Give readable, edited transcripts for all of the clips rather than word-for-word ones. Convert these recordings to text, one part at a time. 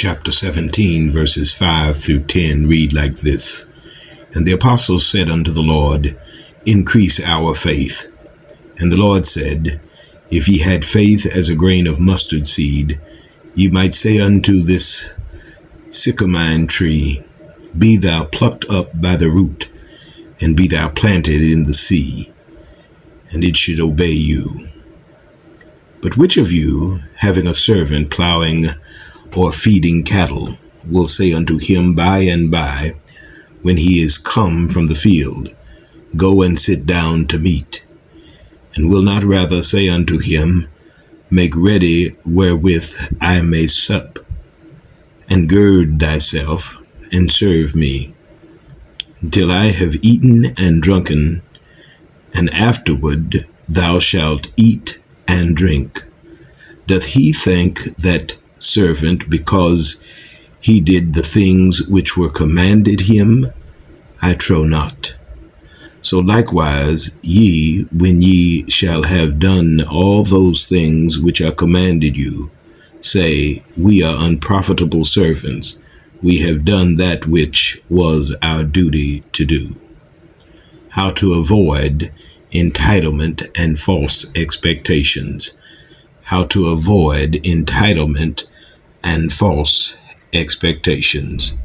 chapter 17, verses 5 through 10 read like this. And the apostles said unto the Lord, Increase our faith. And the Lord said, If ye had faith as a grain of mustard seed, ye might say unto this sycamine tree, Be thou plucked up by the root, and be thou planted in the sea, and it should obey you. But which of you, having a servant plowing or feeding cattle, will say unto him by and by, when he is come from the field, Go and sit down to meat? And will not rather say unto him, Make ready wherewith I may sup, and gird thyself, and serve me, until I have eaten and drunken, and afterward thou shalt eat and drink? Doth he thank that servant because he did the things which were commanded him? I trow not. So likewise ye, when ye shall have done all those things which are commanded you, say, We are unprofitable servants. We have done that which was our duty to do. How to avoid entitlement and false expectations. How to avoid entitlement and false expectations.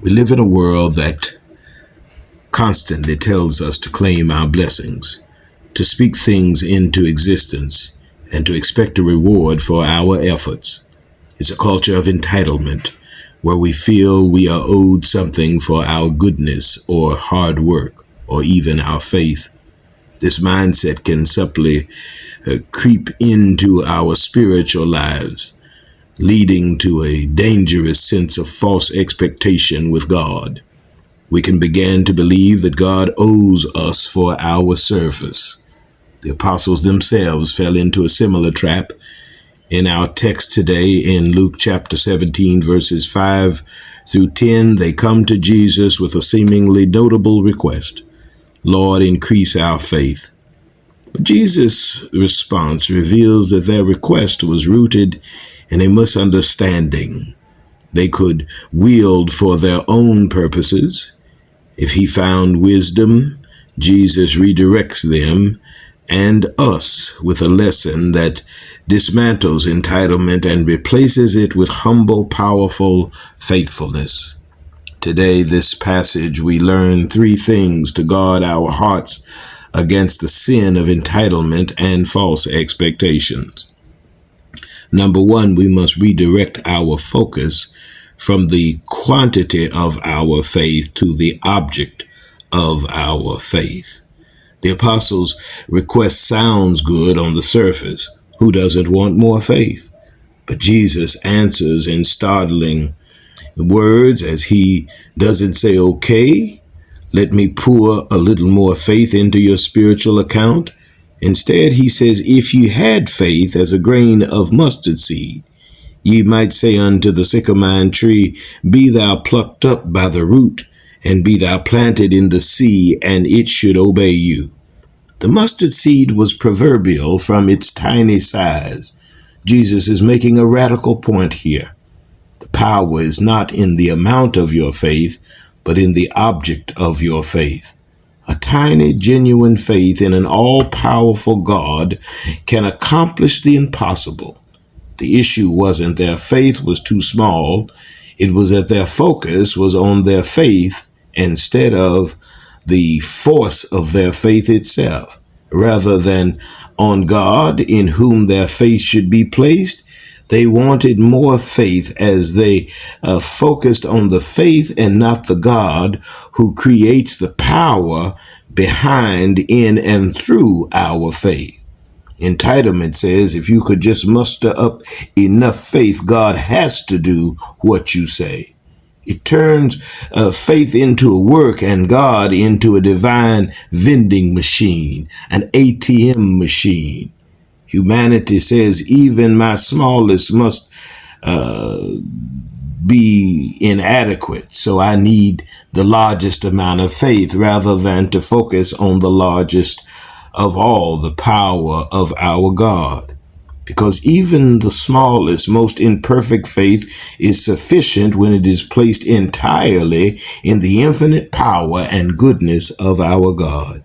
We live in a world that constantly tells us to claim our blessings, to speak things into existence, and to expect a reward for our efforts. It's a culture of entitlement, where we feel we are owed something for our goodness or hard work or even our faith. This mindset can subtly creep into our spiritual lives, leading to a dangerous sense of false expectation with God. We can begin to believe that God owes us for our service. The apostles themselves fell into a similar trap. In our text today in Luke chapter 17, verses 5 through 10, they come to Jesus with a seemingly notable request. Lord, increase our faith. But Jesus' response reveals that their request was rooted in a misunderstanding they could wield for their own purposes. If he found wisdom, Jesus redirects them and us with a lesson that dismantles entitlement and replaces it with humble, powerful faithfulness. Today, this passage, we learn three things to guard our hearts against the sin of entitlement and false expectations. Number one, we must redirect our focus from the quantity of our faith to the object of our faith. The apostles' request sounds good on the surface. Who doesn't want more faith? But Jesus answers in startling words as he doesn't say, okay, let me pour a little more faith into your spiritual account. Instead, he says, if ye had faith as a grain of mustard seed, ye might say unto the sycamine tree, Be thou plucked up by the root, and be thou planted in the sea, and it should obey you. The mustard seed was proverbial from its tiny size. Jesus is making a radical point here. The power is not in the amount of your faith, but in the object of your faith. A tiny, genuine faith in an all-powerful God can accomplish the impossible. The issue wasn't their faith was too small. It was that their focus was on their faith instead of the force of their faith itself. Rather than on God in whom their faith should be placed, they wanted more faith as they focused on the faith and not the God who creates the power behind, in, and through our faith. Entitlement says if you could just muster up enough faith, God has to do what you say. It turns faith into a work and God into a divine vending machine, an ATM machine. Humanity says even my smallest must be inadequate, so I need the largest amount of faith rather than to focus on the largest of all, the power of our God. because even the smallest, most imperfect faith is sufficient when it is placed entirely in the infinite power and goodness of our God.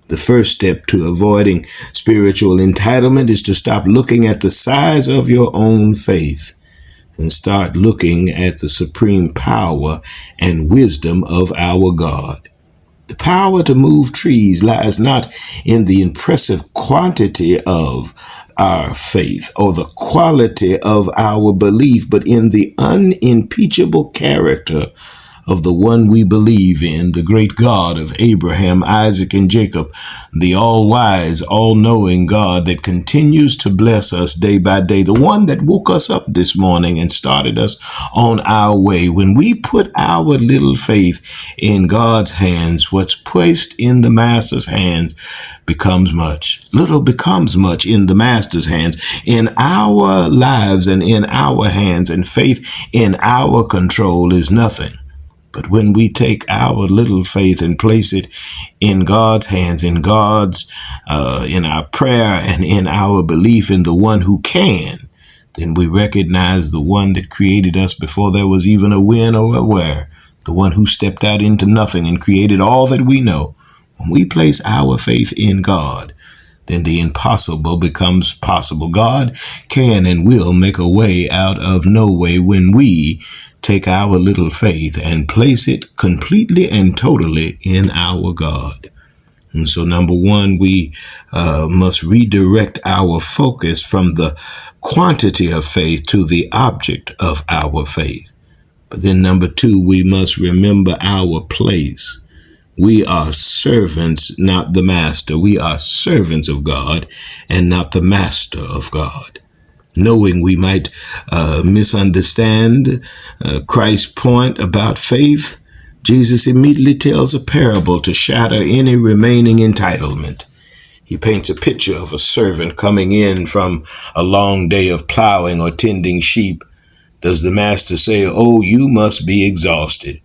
The first step to avoiding spiritual entitlement is to stop looking at the size of your own faith and start looking at the supreme power and wisdom of our God. The power to move trees lies not in the impressive quantity of our faith or the quality of our belief, but in the unimpeachable character of the one we believe in, the great God of Abraham, Isaac, and Jacob, the all-wise, all-knowing God that continues to bless us day by day, the one that woke us up this morning and started us on our way. When we put our little faith in God's hands, what's placed in the Master's hands becomes much. Little becomes much in the Master's hands, in our lives and in our hands, and faith in our control is nothing. But when we take our little faith and place it in God's hands, in our prayer and in our belief in the one who can, then we recognize the one that created us before there was even a when or a where, the one who stepped out into nothing and created all that we know. When we place our faith in God, then the impossible becomes possible. God can and will make a way out of no way when we take our little faith and place it completely and totally in our God. And so, number one, we must redirect our focus from the quantity of faith to the object of our faith. But then number two, we must remember our place. We are servants, not the master. We are servants of God and not the master of God. Knowing we might misunderstand Christ's point about faith, Jesus immediately tells a parable to shatter any remaining entitlement. He paints a picture of a servant coming in from a long day of plowing or tending sheep. Does the master say, "Oh, you must be exhausted.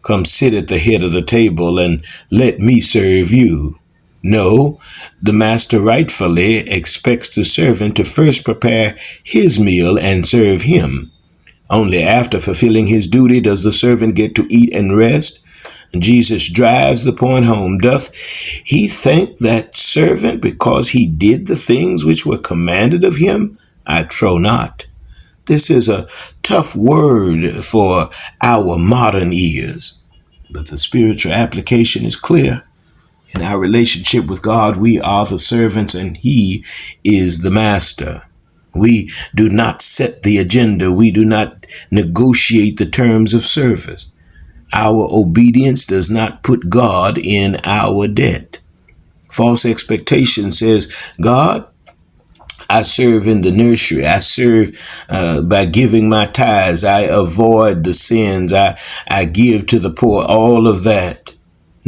Come sit at the head of the table and let me serve you"? No, the master rightfully expects the servant to first prepare his meal and serve him. Only after fulfilling his duty does the servant get to eat and rest. And Jesus drives the point home. Doth he thank that servant because he did the things which were commanded of him? I trow not. This is a tough word for our modern ears, but the spiritual application is clear. In our relationship with God, we are the servants and he is the master. We do not set the agenda. We do not negotiate the terms of service. Our obedience does not put God in our debt. False expectation says, God, I serve in the nursery. I serve by giving my tithes. I avoid the sins. I give to the poor, all of that.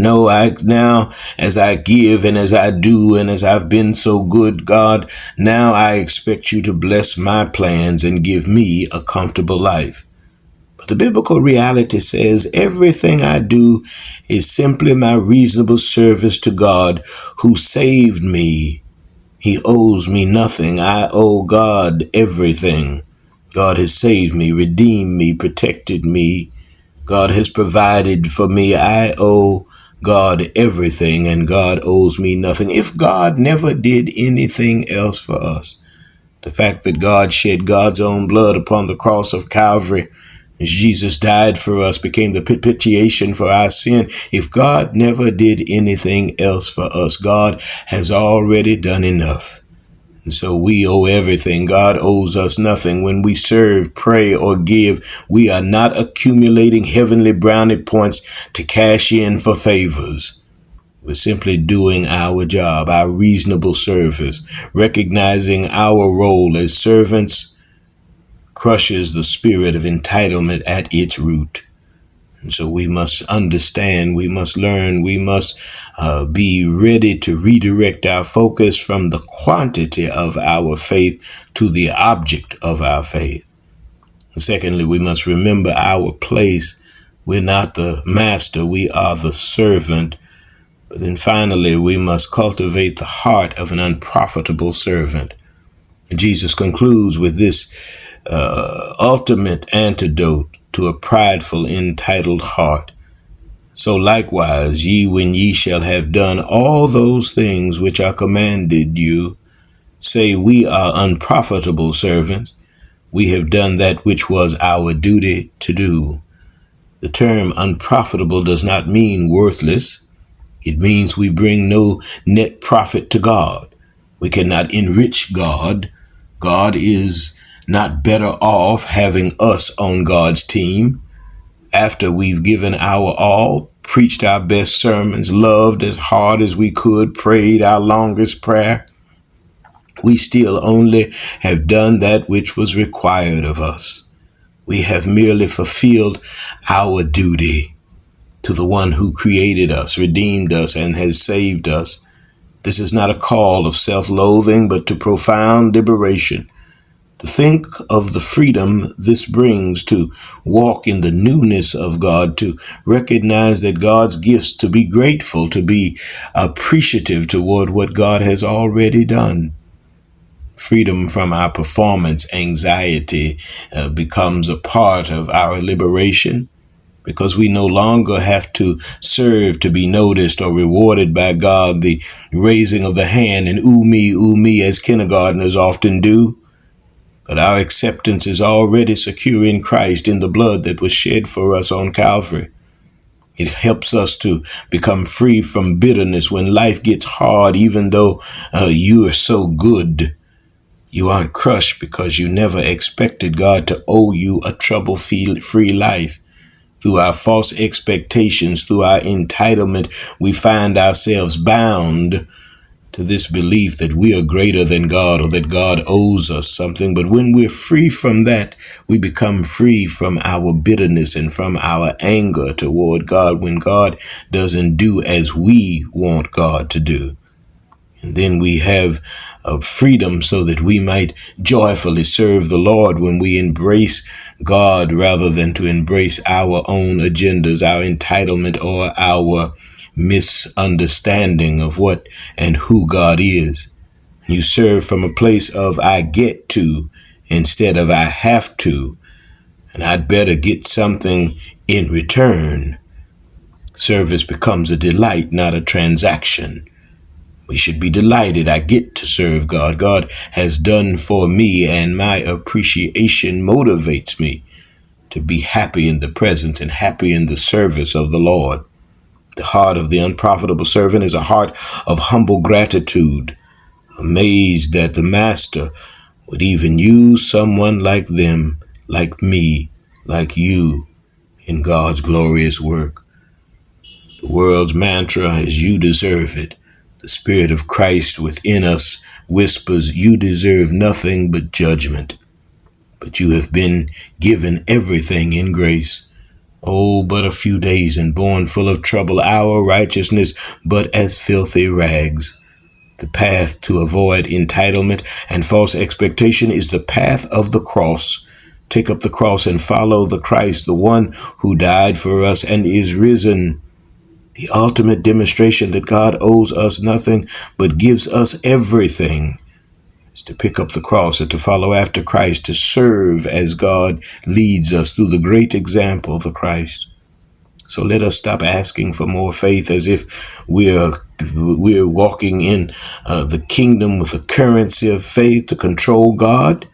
No, now as I give and as I do and as I've been so good, God, now I expect you to bless my plans and give me a comfortable life. But the biblical reality says everything I do is simply my reasonable service to God who saved me. He owes me nothing. I owe God everything. God has saved me, redeemed me, protected me. God has provided for me. I owe God everything, and God owes me nothing. If God never did anything else for us, the fact that God shed God's own blood upon the cross of Calvary, as Jesus died for us, became the propitiation for our sin. If God never did anything else for us, God has already done enough. And so we owe everything. God owes us nothing. When we serve, pray, or give, we are not accumulating heavenly brownie points to cash in for favors. We're simply doing our job, our reasonable service. Recognizing our role as servants crushes the spirit of entitlement at its root. And so we must understand, we must learn, we must be ready to redirect our focus from the quantity of our faith to the object of our faith. And secondly, we must remember our place. We're not the master, we are the servant. But then finally, we must cultivate the heart of an unprofitable servant. Jesus concludes with this ultimate antidote to a prideful, entitled heart. So likewise, ye, when ye shall have done all those things which are commanded you, say, we are unprofitable servants. We have done that which was our duty to do. The term unprofitable does not mean worthless. It means we bring no net profit to God. We cannot enrich God. God is not better off having us on God's team. After we've given our all, preached our best sermons, loved as hard as we could, prayed our longest prayer, we still only have done that which was required of us. We have merely fulfilled our duty to the one who created us, redeemed us, and has saved us. This is not a call of self-loathing, but to profound liberation. To think of the freedom this brings to walk in the newness of God, to recognize that God's gifts, to be grateful, to be appreciative toward what God has already done. Freedom from our performance anxiety becomes a part of our liberation, because we no longer have to serve to be noticed or rewarded by God, the raising of the hand and ooh me, as kindergartners often do. But our acceptance is already secure in Christ, in the blood that was shed for us on Calvary. It helps us to become free from bitterness when life gets hard, even though you are so good. You aren't crushed because you never expected God to owe you a trouble-free life. Through our false expectations, through our entitlement, we find ourselves bound to this belief that we are greater than God or that God owes us something. But when we're free from that, we become free from our bitterness and from our anger toward God when God doesn't do as we want God to do. And then we have freedom so that we might joyfully serve the Lord when we embrace God rather than to embrace our own agendas, our entitlement, or our misunderstanding of what and who God is. You serve from a place of I get to instead of I have to, and I'd better get something in return. Service becomes a delight, not a transaction. We should be delighted. I get to serve God. God has done for me, and my appreciation motivates me to be happy in the presence and happy in the service of the Lord. The heart of the unprofitable servant is a heart of humble gratitude, amazed that the master would even use someone like them, like me, like you, in God's glorious work. The world's mantra is you deserve it. The Spirit of Christ within us whispers, you deserve nothing but judgment, but you have been given everything in grace. Oh, but a few days and born full of trouble, our righteousness but as filthy rags. The path to avoid entitlement and false expectation is the path of the cross. Take up the cross and follow the Christ, the one who died for us and is risen. The ultimate demonstration that God owes us nothing but gives us everything is to pick up the cross and to follow after Christ, to serve as God leads us through the great example of the Christ. So let us stop asking for more faith as if we're walking in the kingdom with a currency of faith to control God.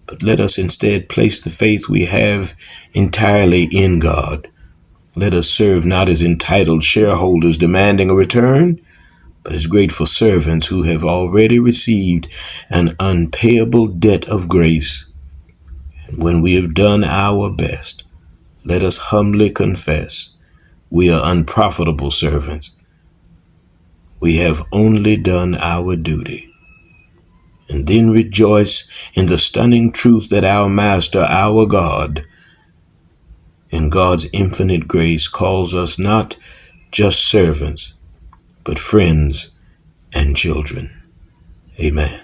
But let us instead place the faith we have entirely in God. Let us serve not as entitled shareholders demanding a return, but as grateful servants who have already received an unpayable debt of grace. And when we have done our best, let us humbly confess we are unprofitable servants. We have only done our duty. And then rejoice in the stunning truth that our Master, our God, in God's infinite grace calls us not just servants, but friends and children. Amen.